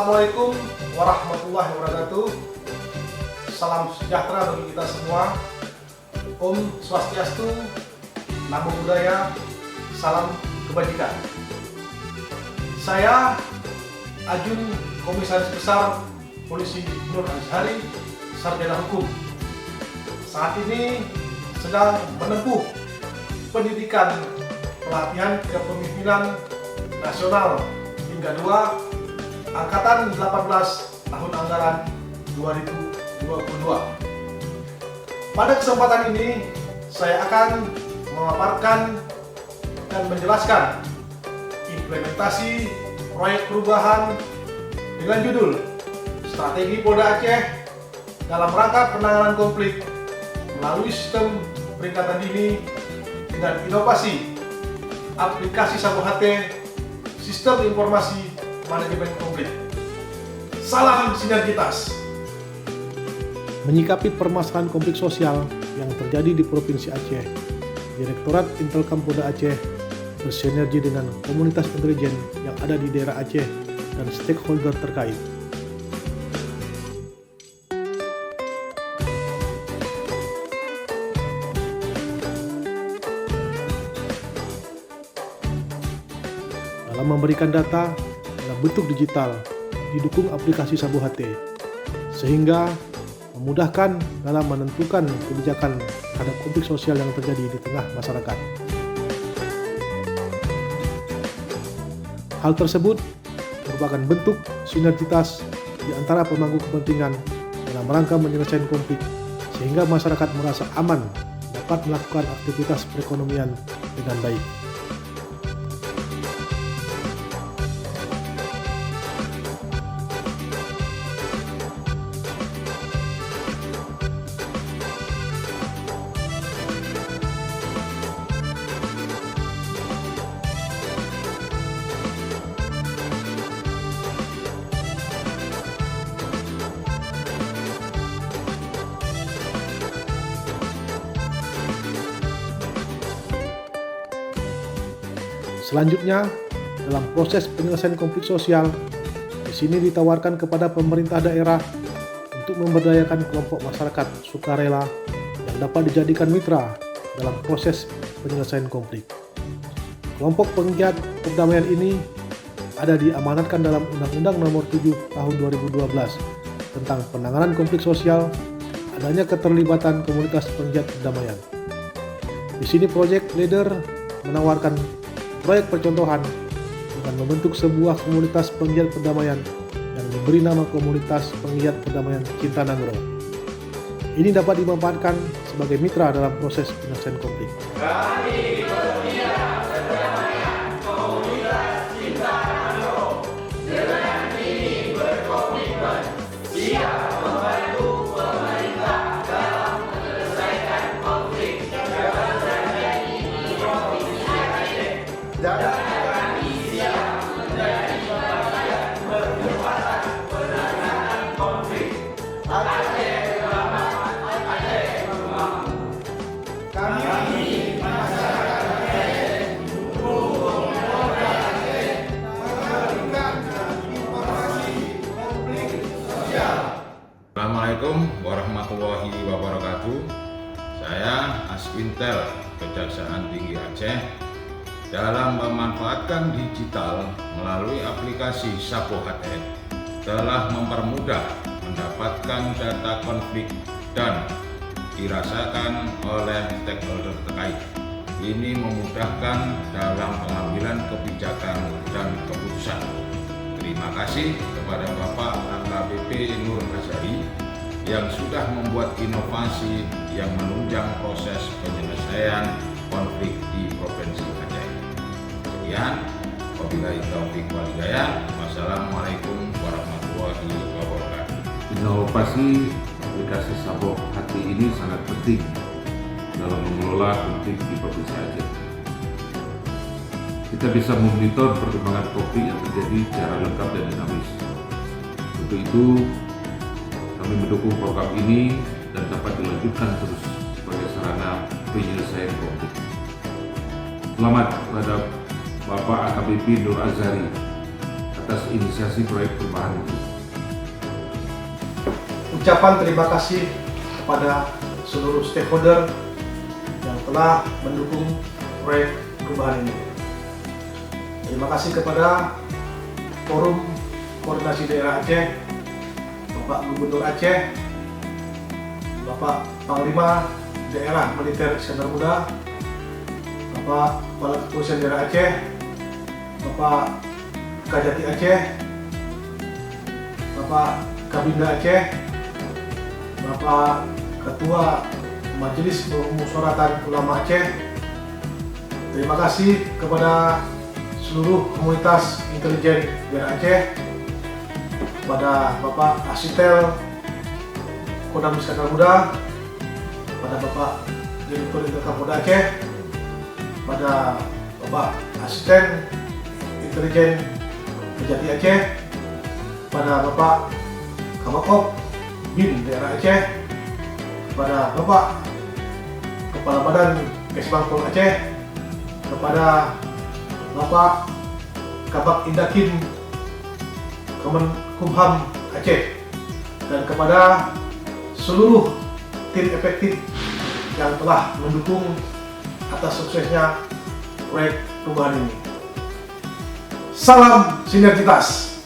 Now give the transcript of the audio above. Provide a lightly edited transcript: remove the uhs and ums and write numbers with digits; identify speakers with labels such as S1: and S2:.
S1: Assalamualaikum warahmatullahi wabarakatuh. Salam sejahtera bagi kita semua. Om Swastiastu, Namo Buddhaya, salam kebajikan. Saya Ajun Komisaris Besar Polisi Nur Azhari, Sarjana Hukum. Saat ini sedang menempuh pendidikan pelatihan kepemimpinan nasional hingga 2 Angkatan 18 tahun anggaran 2022. Pada kesempatan ini saya akan memaparkan dan menjelaskan implementasi proyek perubahan dengan judul Strategi Polda Aceh dalam rangka penanganan konflik melalui sistem peringatan dini dengan inovasi aplikasi Sabu HT, sistem informasi manajemen konflik. Salam sinergitas.
S2: Menyikapi permasalahan konflik sosial yang terjadi di Provinsi Aceh, Direktorat Intelkam Polda Aceh bersinergi dengan komunitas intelijen yang ada di daerah Aceh dan stakeholder terkait. Dalam memberikan data dalam bentuk digital didukung aplikasi Sabu HT, sehingga memudahkan dalam menentukan kebijakan terhadap konflik sosial yang terjadi di tengah masyarakat. Hal tersebut merupakan bentuk sinergitas di antara pemangku kepentingan dalam rangka menyelesaikan konflik, sehingga masyarakat merasa aman dapat melakukan aktivitas perekonomian dengan baik. Selanjutnya, dalam proses penyelesaian konflik sosial, di sini ditawarkan kepada pemerintah daerah untuk memberdayakan kelompok masyarakat sukarela yang dapat dijadikan mitra dalam proses penyelesaian konflik. Kelompok penggiat perdamaian ini ada diamanatkan dalam Undang-Undang Nomor 7 Tahun 2012 tentang penanganan konflik sosial, adanya keterlibatan komunitas penggiat perdamaian. Di sini Project Leader menawarkan proyek percontohan dengan membentuk sebuah komunitas penggiat perdamaian yang diberi nama Komunitas Penggiat Perdamaian Cinta Nangro. Ini dapat dimanfaatkan sebagai mitra dalam proses penyelesaian konflik.
S3: Kami bersedia perdamaian Komunitas Cinta Nangro dengan ini berkomitmen siap membantu pemerintah dalam menyelesaikan konflik yang terjadi di Provinsi Aceh. Dan kami siap menjadi bagian percepatan penanganan konflik. Aceh selamat, Aceh membangun. Kami masyarakat Aceh dukung Polda Aceh memberikan informasi konflik sosial.
S4: Assalamualaikum warahmatullahi wabarakatuh. Saya Aswintel, Kejaksaan Tinggi Aceh, dalam memanfaatkan digital melalui aplikasi Sabu HT telah mempermudah mendapatkan data konflik dan dirasakan oleh stakeholder terkait. Ini memudahkan dalam pengambilan kebijakan dan keputusan. Terima kasih kepada Bapak AKBP Nur Azhari yang sudah membuat inovasi yang menunjang proses penyelesaian konflik di Provinsi Aceh. Sekian, wabillahi taufiq wal hidayah. Wassalamualaikum warahmatullahi wabarakatuh.
S5: Inovasi aplikasi Sabu HT ini sangat penting dalam mengelola konflik di Provinsi Aceh. Kita bisa memonitor perkembangan konflik yang terjadi secara lengkap dan dinamis. Untuk itu, kami mendukung program ini dan dapat dilanjutkan terus sebagai sarana penyelesaian konflik. Selamat kepada Bapak AKBP Nur Azhari atas inisiasi proyek perubahan itu.
S1: ucapan terima kasih kepada seluruh stakeholder yang telah mendukung proyek perubahan ini. Terima kasih kepada Forum Koordinasi Daerah Aceh, Bapak Gubernur Aceh, Bapak Panglima Daerah Militer Iskandar Muda, Bapak Kepala Kepolisian Daerah Aceh, Bapak Kajati Aceh, Bapak Kabinda Aceh, Bapak Ketua Majelis Pemusyawaratan Ulama Aceh. Terima kasih kepada seluruh komunitas intelijen daerah Aceh, kepada Bapak Asitel Kodam Iskandar Muda, kepada Bapak Direktur Intelkam Polda Aceh, kepada Bapak Asisten Intelijen Kejati Aceh, kepada Bapak Kabakop BIN daerah Aceh, kepada Bapak Kepala Badan Kesbang Pol Aceh, kepada Bapak Kabak Indakin Kemenkumham Aceh, dan kepada seluruh tim efektif yang telah mendukung atas suksesnya proyek perubahan ini. Salam sinergitas.